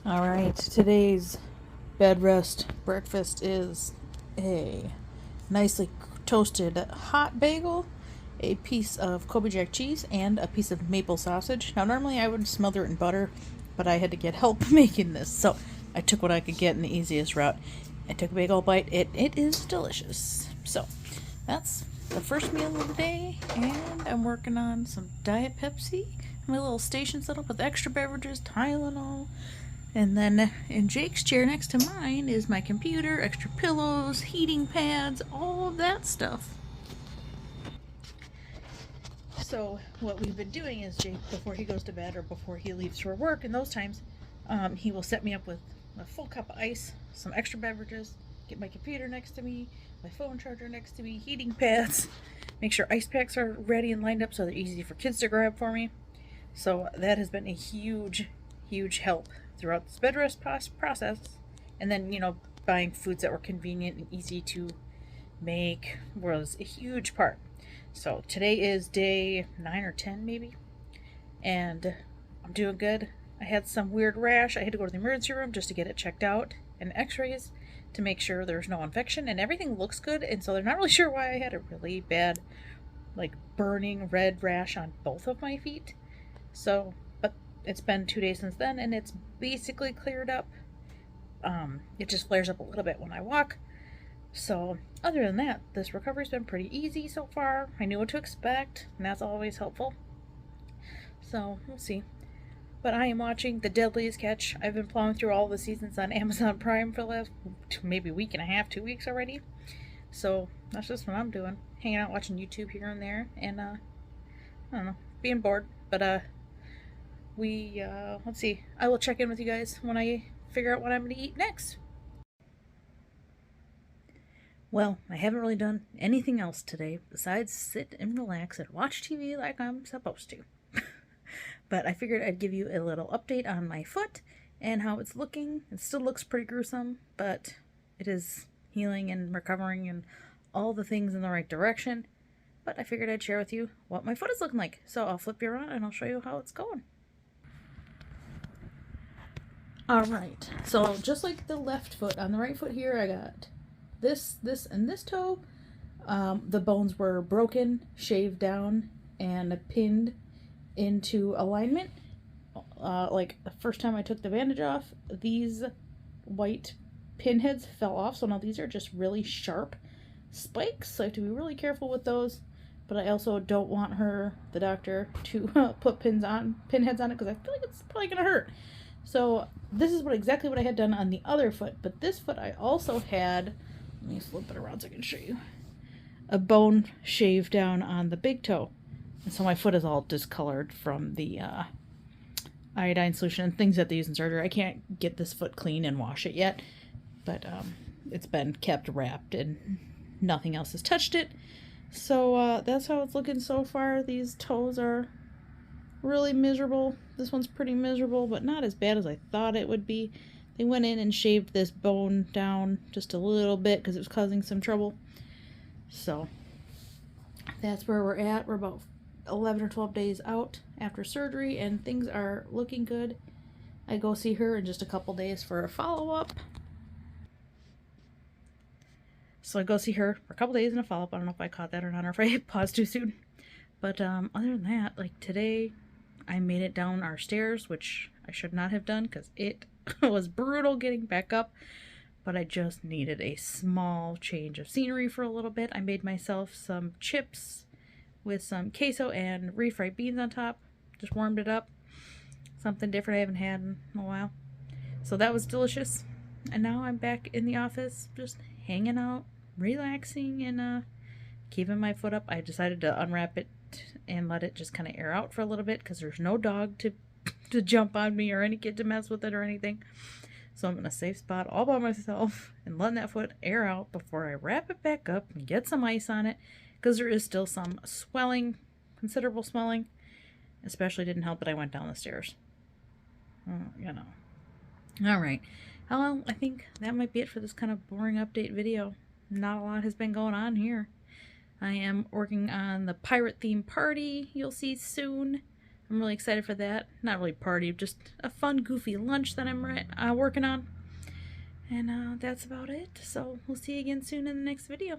Alright, today's bed rest breakfast is a nicely toasted hot bagel, a piece of Kobe Jack cheese, and a piece of maple sausage. Now, normally I would smother it in butter, but I had to get help making this, so I took what I could get in the easiest route. I took a big old bite. It is delicious. So, that's the first meal of the day, and I'm working on some Diet Pepsi, my little station set up with extra beverages, Tylenol. And then in Jake's chair next to mine is my computer, extra pillows, heating pads, all of that stuff. So what we've been doing is Jake, before he goes to bed or before he leaves for work, in those times, he will set me up with a full cup of ice, some extra beverages, get my computer next to me, my phone charger next to me, heating pads, make sure ice packs are ready and lined up so they're easy for kids to grab for me. So that has been a huge help throughout this bed rest process. And then, buying foods that were convenient and easy to make was a huge part. So today is day 9 or 10 maybe, and I'm doing good. I had some weird rash. I had to go to the emergency room just to get it checked out and x-rays to make sure there's no infection, and everything looks good, and so they're not really sure why I had a really bad, like, burning red rash on both of my feet. So, but it's been 2 days since then, and it's basically cleared up. It just flares up a little bit when I walk. So, other than that, this recovery's been pretty easy so far. I knew what to expect, and that's always helpful. So, we'll see. But I am watching The Deadliest Catch. I've been plowing through all the seasons on Amazon Prime for the last maybe week and a half, 2 weeks already. So, that's just what I'm doing. Hanging out watching YouTube here and there, and, I don't know, being bored. But, let's see. I will check in with you guys when I figure out what I'm going to eat next. Well, I haven't really done anything else today besides sit and relax and watch TV like I'm supposed to. But I figured I'd give you a little update on my foot and how it's looking. It still looks pretty gruesome, but it is healing and recovering and all the things in the right direction. But I figured I'd share with you what my foot is looking like. So I'll flip you around and I'll show you how it's going. Alright, so just like the left foot, on the right foot here I got this, and this toe. The bones were broken, shaved down, and pinned into alignment. Like the first time I took the bandage off, these white pinheads fell off, so now these are just really sharp spikes, so I have to be really careful with those. But I also don't want the doctor, to put pinheads on it, because I feel like it's probably gonna hurt. So this is exactly what I had done on the other foot, but this foot I also had, let me flip it around so I can show you, a bone shaved down on the big toe. And so my foot is all discolored from the iodine solution and things that they use in surgery. I can't get this foot clean and wash it yet, but it's been kept wrapped and nothing else has touched it. So that's how it's looking so far. These toes are really miserable. This one's pretty miserable, but not as bad as I thought it would be. They went in and shaved this bone down just a little bit because it was causing some trouble. So that's where we're at. We're about 11 or 12 days out after surgery, and things are looking good. I go see her in just a couple days for a follow-up. So I go see her for a couple days in a follow-up. I don't know if I caught that or not, or if I paused too soon. But other than that, like today, I made it down our stairs, which I should not have done because it was brutal getting back up. But I just needed a small change of scenery for a little bit. I made myself some chips with some queso and refried beans on top. Just warmed it up. Something different I haven't had in a while. So that was delicious. And now I'm back in the office just hanging out, relaxing, and keeping my foot up. I decided to unwrap it and let it just kind of air out for a little bit because there's no dog to jump on me or any kid to mess with it or anything. So I'm in a safe spot all by myself and letting that foot air out before I wrap it back up and get some ice on it, because there is still some swelling, considerable swelling. Especially didn't help that I went down the stairs. Alright. Well, I think that might be it for this kind of boring update video. Not a lot has been going on here. I am working on the pirate theme party you'll see soon. I'm really excited for that. Not really party, just a fun, goofy lunch that I'm working on. And that's about it. So we'll see you again soon in the next video.